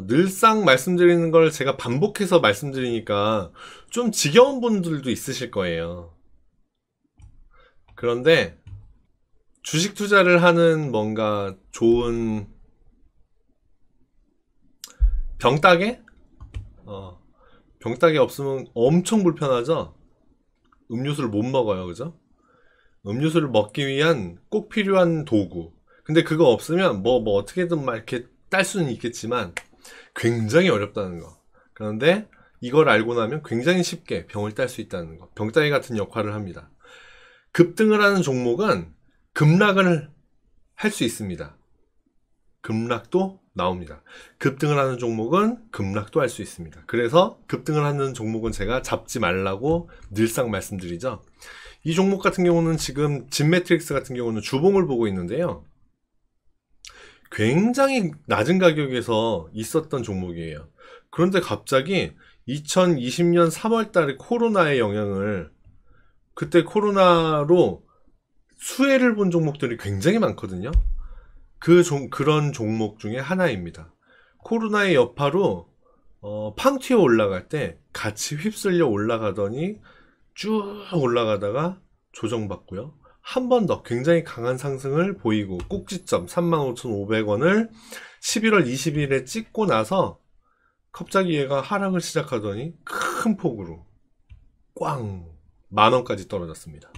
늘상 말씀드리는 걸 제가 반복해서 말씀드리니까 좀 지겨운 분들도 있으실 거예요. 그런데 주식 투자를 하는 뭔가 좋은 병따개? 병따개 없으면 엄청 불편하죠? 음료수를 못 먹어요, 그죠? 음료수를 먹기 위한 꼭 필요한 도구. 근데 그거 없으면 뭐 어떻게든 막 이렇게 딸 수는 있겠지만 굉장히 어렵다는 거. 그런데 이걸 알고 나면 굉장히 쉽게 병을 딸 수 있다는 거. 병따개 같은 역할을 합니다. 급등을 하는 종목은 급락을 할 수 있습니다. 급락도 나옵니다. 급등을 하는 종목은 급락도 할 수 있습니다. 그래서 급등을 하는 종목은 제가 잡지 말라고 늘상 말씀드리죠. 이 종목 같은 경우는 지금 진매트릭스 같은 경우는 주봉을 보고 있는데요. 굉장히 낮은 가격에서 있었던 종목이에요. 그런데 갑자기 2020년 3월 달에 코로나의 영향을, 그때 코로나로 수혜를 본 종목들이 굉장히 많거든요. 그런 종목 중에 하나입니다. 코로나의 여파로 팡 튀어 올라갈 때 같이 휩쓸려 올라가더니 쭉 올라가다가 조정받고요. 한 번 더 굉장히 강한 상승을 보이고 꼭지점 35,500원을 11월 20일에 찍고 나서 갑자기 얘가 하락을 시작하더니 큰 폭으로 꽝 만원까지 떨어졌습니다.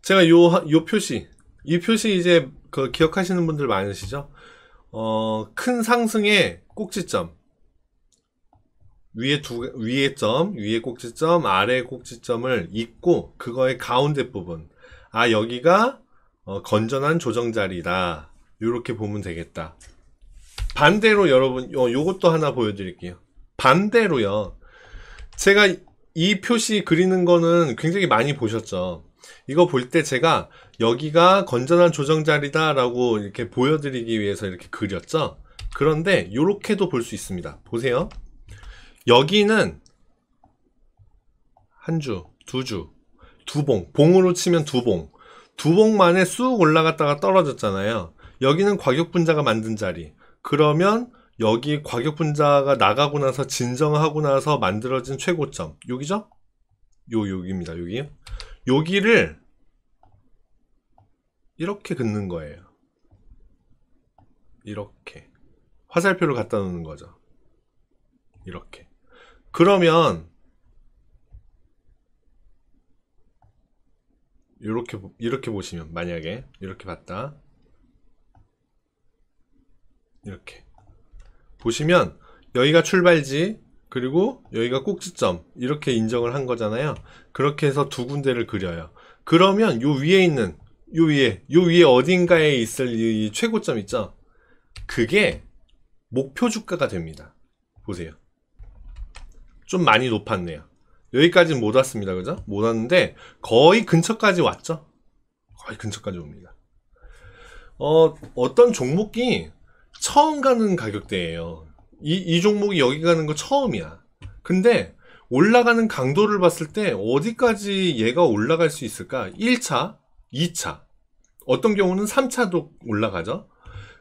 제가 요 표시, 이 표시 이제 기억하시는 분들 많으시죠? 큰 상승의 꼭지점, 위에 점, 위에 꼭지점, 아래 꼭지점을 잇고 그거의 가운데 부분, 여기가 건전한 조정자리다, 요렇게 보면 되겠다. 반대로 여러분 요것도 하나 보여드릴게요. 반대로요, 제가 이 표시 그리는 거는 굉장히 많이 보셨죠. 이거 볼 때 제가 여기가 건전한 조정자리다 라고 이렇게 보여드리기 위해서 이렇게 그렸죠. 그런데 요렇게도 볼 수 있습니다. 보세요. 여기는 한 주, 두 주, 두 봉, 봉으로 치면 두 봉 만에 쑥 올라갔다가 떨어졌잖아요. 여기는 과격분자가 만든 자리. 그러면 여기 과격분자가 나가고 나서 진정하고 나서 만들어진 최고점, 여기죠? 여기입니다. 여기를 이렇게 긋는 거예요. 이렇게 화살표를 갖다 놓는 거죠. 이렇게. 그러면 이렇게 보시면, 만약에 이렇게 봤다, 이렇게 보시면 여기가 출발지, 그리고 여기가 꼭지점, 이렇게 인정을 한 거잖아요. 그렇게 해서 두 군데를 그려요. 그러면 요 위에 있는, 요 위에 어딘가에 있을 이 최고점 있죠? 그게 목표 주가가 됩니다. 보세요. 좀 많이 높았네요. 여기까지는 못 왔습니다. 그죠? 못 왔는데 거의 근처까지 왔죠? 거의 근처까지 옵니다. 어떤 종목이 처음 가는 가격대예요. 이 종목이 여기 가는 거 처음이야. 근데 올라가는 강도를 봤을 때 어디까지 얘가 올라갈 수 있을까? 1차, 2차, 어떤 경우는 3차도 올라가죠.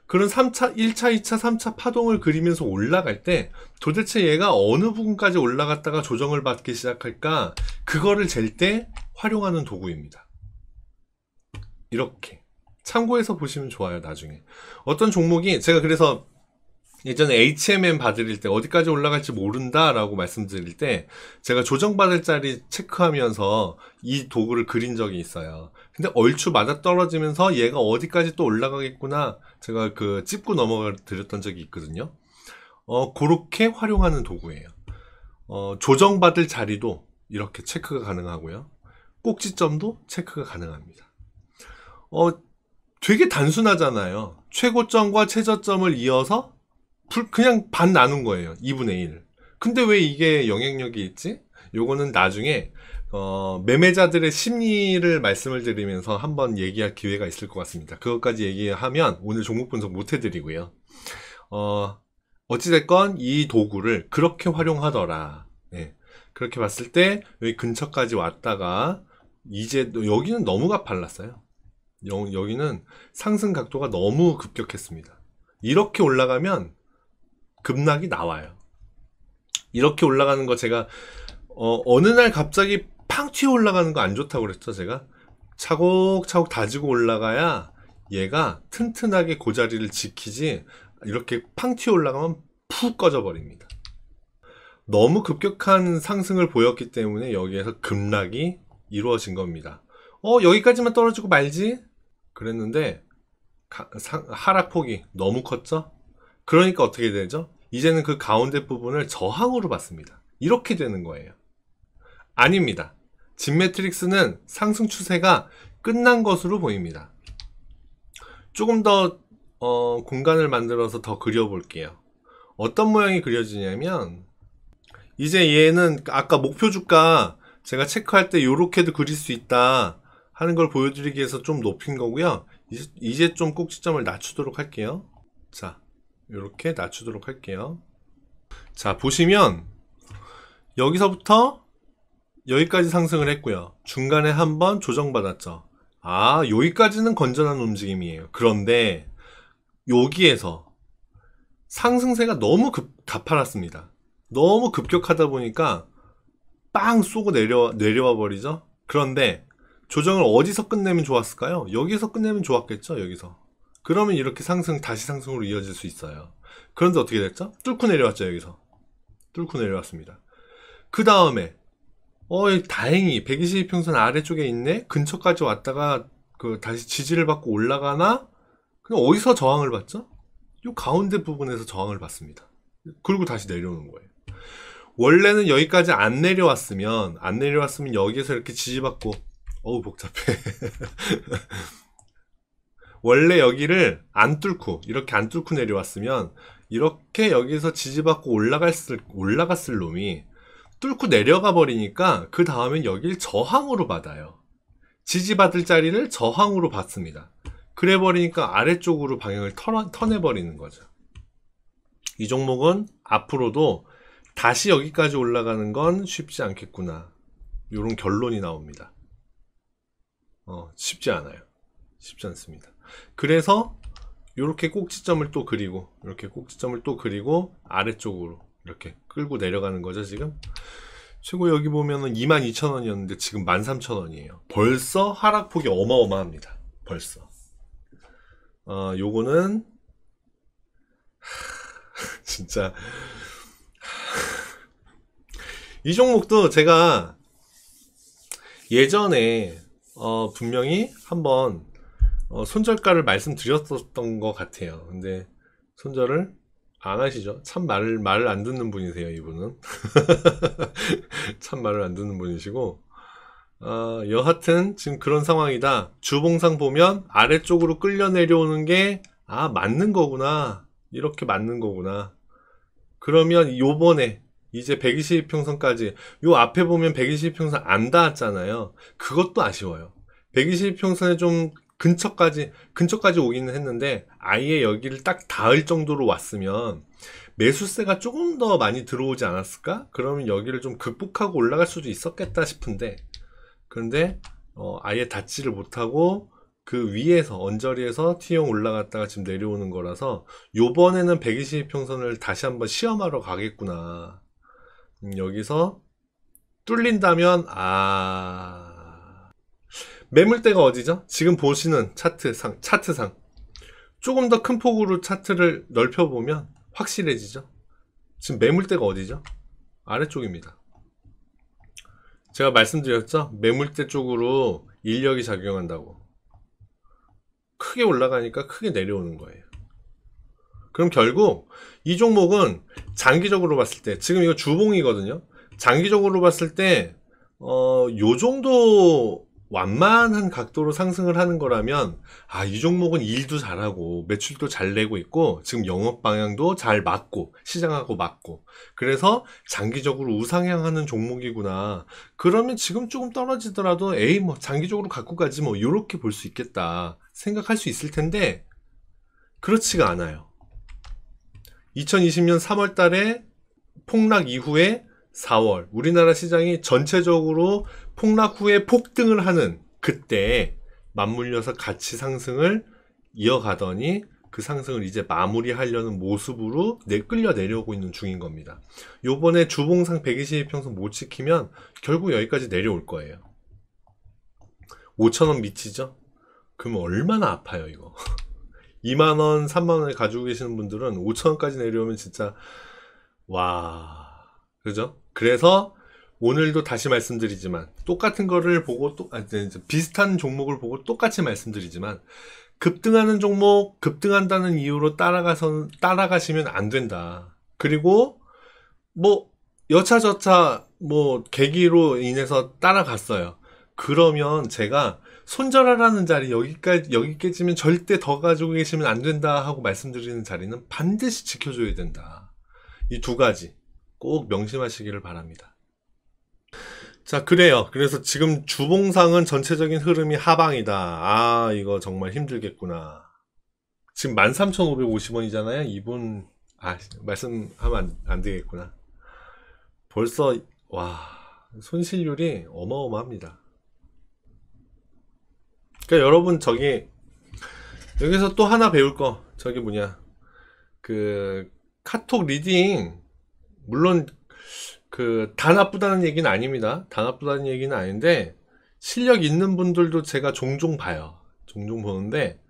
그런 3차, 1차, 2차, 3차 파동을 그리면서 올라갈 때 도대체 얘가 어느 부분까지 올라갔다가 조정을 받기 시작할까? 그거를 잴 때 활용하는 도구입니다. 이렇게 참고해서 보시면 좋아요. 나중에 어떤 종목이, 제가 그래서 예전에 HMM 봐드릴 때 어디까지 올라갈지 모른다 라고 말씀드릴 때 제가 조정받을 자리 체크하면서 이 도구를 그린 적이 있어요. 근데 얼추 맞아 떨어지면서 얘가 어디까지 또 올라가겠구나, 제가 짚고 넘어가 드렸던 적이 있거든요. 그렇게 활용하는 도구예요. 조정받을 자리도 이렇게 체크가 가능하고요. 꼭지점도 체크가 가능합니다. 되게 단순하잖아요. 최고점과 최저점을 이어서 그냥 반 나눈 거예요. 2분의 1. 근데 왜 이게 영향력이 있지? 요거는 나중에 매매자들의 심리를 말씀을 드리면서 한번 얘기할 기회가 있을 것 같습니다. 그것까지 얘기하면 오늘 종목 분석 못 해드리고요. 어찌됐건 이 도구를 그렇게 활용하더라. 네. 그렇게 봤을 때 여기 근처까지 왔다가 이제 여기는 너무 가팔랐어요. 여기는 상승 각도가 너무 급격했습니다. 이렇게 올라가면 급락이 나와요. 이렇게 올라가는 거 제가 어느 날 갑자기 팡 튀어 올라가는 거 안 좋다고 그랬죠. 제가 차곡차곡 다지고 올라가야 얘가 튼튼하게 그 자리를 지키지, 이렇게 팡 튀어 올라가면 푹 꺼져 버립니다. 너무 급격한 상승을 보였기 때문에 여기에서 급락이 이루어진 겁니다. 여기까지만 떨어지고 말지 그랬는데 하락폭이 너무 컸죠. 그러니까 어떻게 되죠? 이제는 그 가운데 부분을 저항으로 봤습니다. 이렇게 되는 거예요. 아닙니다. 진매트릭스는 상승 추세가 끝난 것으로 보입니다. 조금 더 공간을 만들어서 더 그려볼게요. 어떤 모양이 그려지냐면, 이제 얘는 아까 목표 주가 제가 체크할 때 요렇게도 그릴 수 있다 하는 걸 보여드리기 위해서 좀 높인 거고요. 이제 좀 꼭지점을 낮추도록 할게요. 자, 요렇게 낮추도록 할게요. 자, 보시면 여기서부터 여기까지 상승을 했고요. 중간에 한번 조정받았죠. 여기까지는 건전한 움직임이에요. 그런데 여기에서 상승세가 너무 가팔랐습니다. 너무 급격하다 보니까 빵 쏘고 내려와 버리죠. 그런데 조정을 어디서 끝내면 좋았을까요? 여기서 끝내면 좋았겠죠. 여기서. 그러면 이렇게 다시 상승으로 이어질 수 있어요. 그런데 어떻게 됐죠? 뚫고 내려왔죠. 여기서 뚫고 내려왔습니다. 그 다음에 다행히 122평선 아래쪽에 있네. 근처까지 왔다가 다시 지지를 받고 올라가나? 그냥 어디서 저항을 받죠? 이 가운데 부분에서 저항을 받습니다. 그리고 다시 내려오는 거예요. 원래는 여기까지 안 내려왔으면 여기에서 이렇게 지지받고, 복잡해. 원래 여기를 이렇게 안 뚫고 내려왔으면 이렇게 여기서 지지받고 올라갔을 놈이 뚫고 내려가 버리니까 그 다음엔 여길 저항으로 받아요. 지지받을 자리를 저항으로 받습니다. 그래 버리니까 아래쪽으로 방향을 터내버리는 거죠. 이 종목은 앞으로도 다시 여기까지 올라가는 건 쉽지 않겠구나, 이런 결론이 나옵니다. 쉽지 않아요. 쉽지 않습니다. 그래서 이렇게 꼭지점을 또 그리고, 아래쪽으로 이렇게 끌고 내려가는 거죠. 지금 최고 여기 보면은 22,000원이었는데 지금 13,000원이에요. 벌써 하락폭이 어마어마합니다. 벌써. 요거는 진짜 이 종목도 제가 예전에 분명히 한번 손절가를 말씀드렸었던 것 같아요. 근데 손절을 안 하시죠? 참 말을 안 듣는 분이세요, 이분은. 참 말을 안 듣는 분이시고, 여하튼 지금 그런 상황이다. 주봉상 보면 아래쪽으로 끌려 내려오는 게 맞는 거구나, 이렇게 맞는 거구나. 그러면 요번에 이제 122평선까지, 요 앞에 보면 122평선 안 닿았잖아요. 그것도 아쉬워요. 122평선에 좀 근처까지 오기는 했는데, 아예 여기를 딱 닿을 정도로 왔으면 매수세가 조금 더 많이 들어오지 않았을까? 그러면 여기를 좀 극복하고 올라갈 수도 있었겠다 싶은데, 그런데 아예 닿지를 못하고 그 위에서 언저리에서 T형 올라갔다가 지금 내려오는 거라서, 요번에는 122평선을 다시 한번 시험하러 가겠구나. 여기서 뚫린다면 매물대가 어디죠? 지금 보시는 차트상 조금 더 큰 폭으로 차트를 넓혀보면 확실해지죠. 지금 매물대가 어디죠? 아래쪽입니다. 제가 말씀드렸죠? 매물대 쪽으로 인력이 작용한다고. 크게 올라가니까 크게 내려오는 거예요. 그럼 결국 이 종목은 장기적으로 봤을 때, 지금 이거 주봉이거든요. 장기적으로 봤을 때 요 정도 완만한 각도로 상승을 하는 거라면, 이 종목은 일도 잘하고 매출도 잘 내고 있고 지금 영업 방향도 잘 맞고 시장하고 맞고, 그래서 장기적으로 우상향하는 종목이구나. 그러면 지금 조금 떨어지더라도 장기적으로 갖고 가지 요렇게 볼 수 있겠다 생각할 수 있을 텐데, 그렇지가 않아요. 2020년 3월 달에 폭락 이후에 4월 우리나라 시장이 전체적으로 폭락 후에 폭등을 하는 그때 맞물려서 같이 상승을 이어가더니 그 상승을 이제 마무리하려는 모습으로 끌려 내려오고 있는 중인 겁니다. 요번에 주봉상 122평선 못 지키면 결국 여기까지 내려올 거예요. 5,000원 미치죠? 그러면 얼마나 아파요 이거. 2만원 3만원을 가지고 계시는 분들은 5,000원까지 내려오면 진짜 와, 그죠? 그래서 오늘도 다시 말씀드리지만 똑같은 거를 보고 비슷한 종목을 보고 똑같이 말씀드리지만 급등하는 종목 급등한다는 이유로 따라가시면 안 된다. 그리고 뭐 여차저차 뭐 계기로 인해서 따라갔어요. 그러면 제가 손절하라는 자리 여기 깨지면 절대 더 가지고 계시면 안 된다 하고 말씀드리는 자리는 반드시 지켜줘야 된다. 이 두 가지 꼭 명심하시기를 바랍니다. 자, 그래요. 그래서 지금 주봉상은 전체적인 흐름이 하방이다. 아, 이거 정말 힘들겠구나. 지금 13,550원이잖아요. 이분, 말씀하면 안 되겠구나. 벌써, 와, 손실률이 어마어마합니다. 그러니까 여러분, 여기서 또 하나 배울 거, 카톡 리딩, 물론, 다 나쁘다는 얘기는 아닙니다. 다 나쁘다는 얘기는 아닌데, 실력 있는 분들도 제가 종종 봐요. 종종 보는데,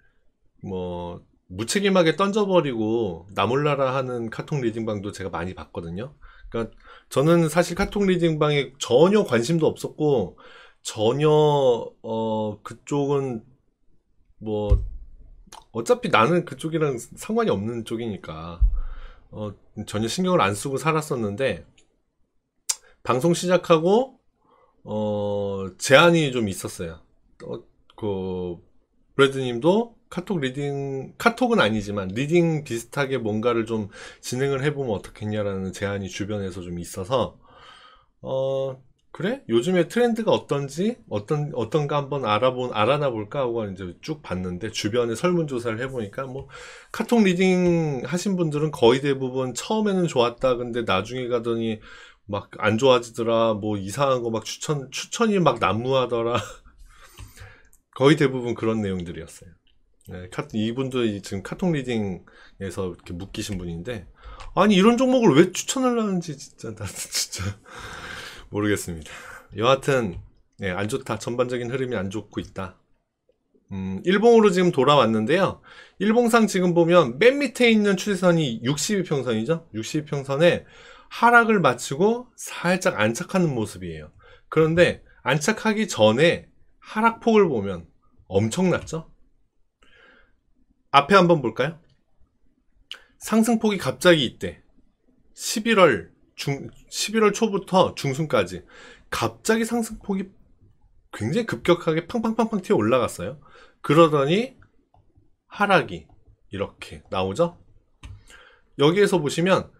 무책임하게 던져버리고, 나 몰라라 하는 카톡 리딩방도 제가 많이 봤거든요. 그러니까, 저는 사실 카톡 리딩방에 전혀 관심도 없었고, 전혀, 그쪽은, 어차피 나는 그쪽이랑 상관이 없는 쪽이니까, 전혀 신경을 안 쓰고 살았었는데, 방송 시작하고 제안이 좀 있었어요. 브래드님도 카톡은 아니지만 리딩 비슷하게 뭔가를 좀 진행을 해보면 어떻겠냐라는 제안이 주변에서 좀 있어서 그래? 요즘에 트렌드가 어떤지 어떤가 한번 알아나 볼까 하고 이제 쭉 봤는데 주변에 설문조사를 해보니까 카톡 리딩 하신 분들은 거의 대부분 처음에는 좋았다. 근데 나중에 가더니 막 안 좋아지더라. 이상한 거 막 추천이 막 난무하더라. 거의 대부분 그런 내용들이었어요. 네, 이분도 지금 카톡 리딩에서 이렇게 묶이신 분인데, 아니 이런 종목을 왜 추천을 하는지 진짜 나도 진짜 모르겠습니다. 여하튼 네, 안 좋다. 전반적인 흐름이 안 좋고 있다. 일봉으로 지금 돌아왔는데요. 일봉상 지금 보면 맨 밑에 있는 추세선이 62평선이죠. 62평선에 하락을 마치고 살짝 안착하는 모습이에요. 그런데 안착하기 전에 하락폭을 보면 엄청났죠? 앞에 한번 볼까요? 상승폭이 갑자기 이때 11월 초부터 중순까지 갑자기 상승폭이 굉장히 급격하게 팡팡팡팡 튀어 올라갔어요. 그러더니 하락이 이렇게 나오죠? 여기에서 보시면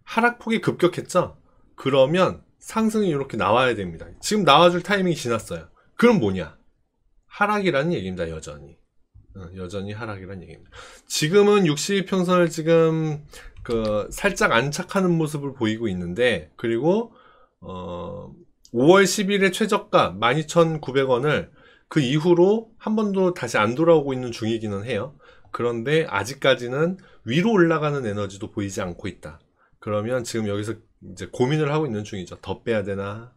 하락폭이 급격했죠? 그러면 상승이 이렇게 나와야 됩니다. 지금 나와줄 타이밍이 지났어요. 그럼 뭐냐? 하락이라는 얘기입니다. 여전히 하락이라는 얘기입니다. 지금은 62평선을 지금 살짝 안착하는 모습을 보이고 있는데, 그리고 5월 10일에 최저가 12,900원을 그 이후로 한 번도 다시 안 돌아오고 있는 중이기는 해요. 그런데 아직까지는 위로 올라가는 에너지도 보이지 않고 있다. 그러면 지금 여기서 이제 고민을 하고 있는 중이죠. 더 빼야 되나?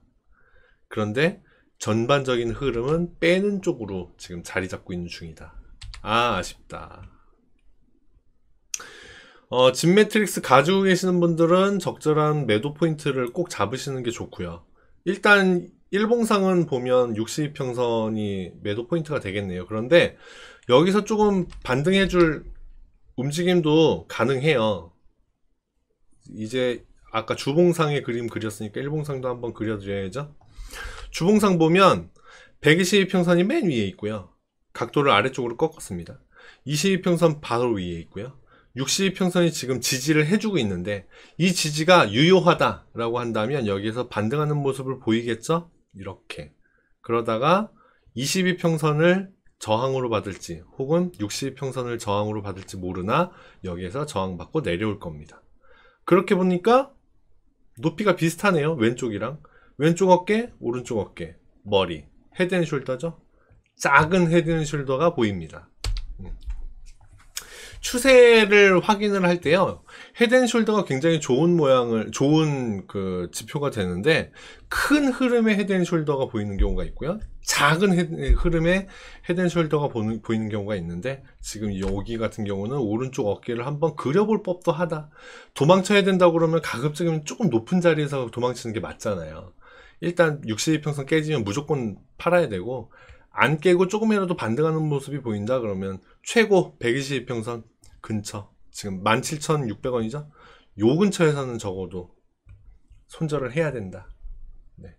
그런데 전반적인 흐름은 빼는 쪽으로 지금 자리 잡고 있는 중이다. 아쉽다. 진 매트릭스 가지고 계시는 분들은 적절한 매도 포인트를 꼭 잡으시는 게 좋고요. 일단 일봉상은 보면 62평선이 매도 포인트가 되겠네요. 그런데 여기서 조금 반등해줄 움직임도 가능해요. 이제 아까 주봉상의 그림 그렸으니까 일봉상도 한번 그려드려야죠. 주봉상 보면 122평선이 맨 위에 있고요. 각도를 아래쪽으로 꺾었습니다. 22평선 바로 위에 있고요. 62평선이 지금 지지를 해주고 있는데, 이 지지가 유효하다라고 한다면 여기에서 반등하는 모습을 보이겠죠? 이렇게. 그러다가 22평선을 저항으로 받을지 혹은 62평선을 저항으로 받을지 모르나 여기에서 저항받고 내려올 겁니다. 그렇게 보니까 높이가 비슷하네요. 왼쪽이랑. 왼쪽 어깨, 오른쪽 어깨, 머리, 헤드앤숄더죠? 작은 헤드앤숄더가 보입니다. 추세를 확인을 할 때요, 헤드앤숄더가 굉장히 좋은 그 지표가 되는데, 큰 흐름의 헤드앤숄더가 보이는 경우가 있고요, 작은 흐름의 헤드앤숄더가 보이는 경우가 있는데, 지금 여기 같은 경우는 오른쪽 어깨를 한번 그려볼 법도 하다. 도망쳐야 된다고 그러면 가급적이면 조금 높은 자리에서 도망치는 게 맞잖아요. 일단 62평선 깨지면 무조건 팔아야 되고, 안 깨고 조금이라도 반등하는 모습이 보인다 그러면 최고 122평선 근처, 지금 17,600원이죠? 요 근처에서는 적어도 손절을 해야 된다. 네.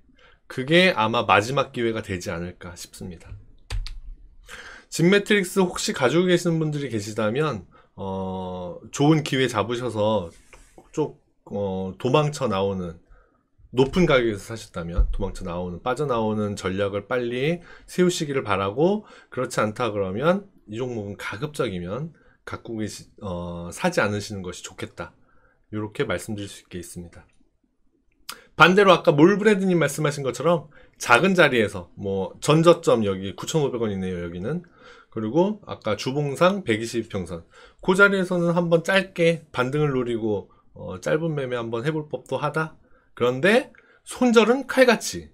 그게 아마 마지막 기회가 되지 않을까 싶습니다. 진매트릭스 혹시 가지고 계시는 분들이 계시다면 좋은 기회 잡으셔서 도망쳐 나오는, 높은 가격에서 사셨다면 도망쳐 나오는, 빠져나오는 전략을 빨리 세우시기를 바라고, 그렇지 않다 그러면 이 종목은 가급적이면 갖고 사지 않으시는 것이 좋겠다, 이렇게 말씀드릴 수 있겠습니다. 반대로 아까 몰브레드님 말씀하신 것처럼 작은 자리에서 뭐 전저점 여기 9,500원이네요 여기는. 그리고 아까 주봉상 122평선 그 자리에서는 한번 짧게 반등을 노리고 짧은 매매 한번 해볼 법도 하다. 그런데 손절은 칼같이,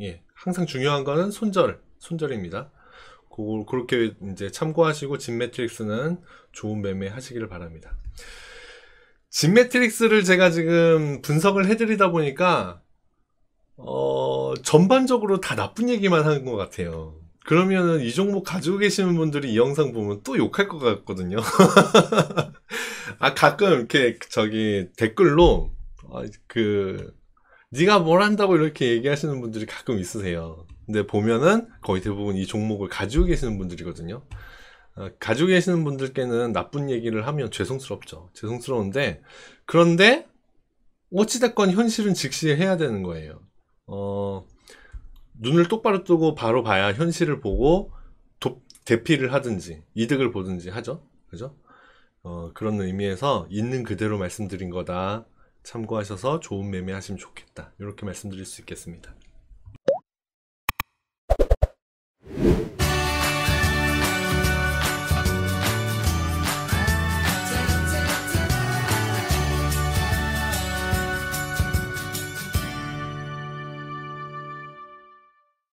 예, 항상 중요한 거는 손절입니다. 그렇게 이제 참고하시고 진매트릭스는 좋은 매매 하시기를 바랍니다. 진매트릭스를 제가 지금 분석을 해드리다 보니까 전반적으로 다 나쁜 얘기만 하는 것 같아요. 그러면은 이 종목 가지고 계시는 분들이 이 영상 보면 또 욕할 것 같거든요. 가끔 이렇게 댓글로 네가 뭘 한다고 이렇게 얘기하시는 분들이 가끔 있으세요. 근데 보면은 거의 대부분 이 종목을 가지고 계시는 분들이거든요. 가지고 계시는 분들께는 나쁜 얘기를 하면 죄송스러운데, 그런데 어찌됐건 현실은 직시해야 되는 거예요. 눈을 똑바로 뜨고 바로 봐야 현실을 보고 대피를 하든지 이득을 보든지 하죠. 그죠? 그런 의미에서 있는 그대로 말씀드린 거다 참고하셔서 좋은 매매 하시면 좋겠다, 이렇게 말씀드릴 수 있겠습니다.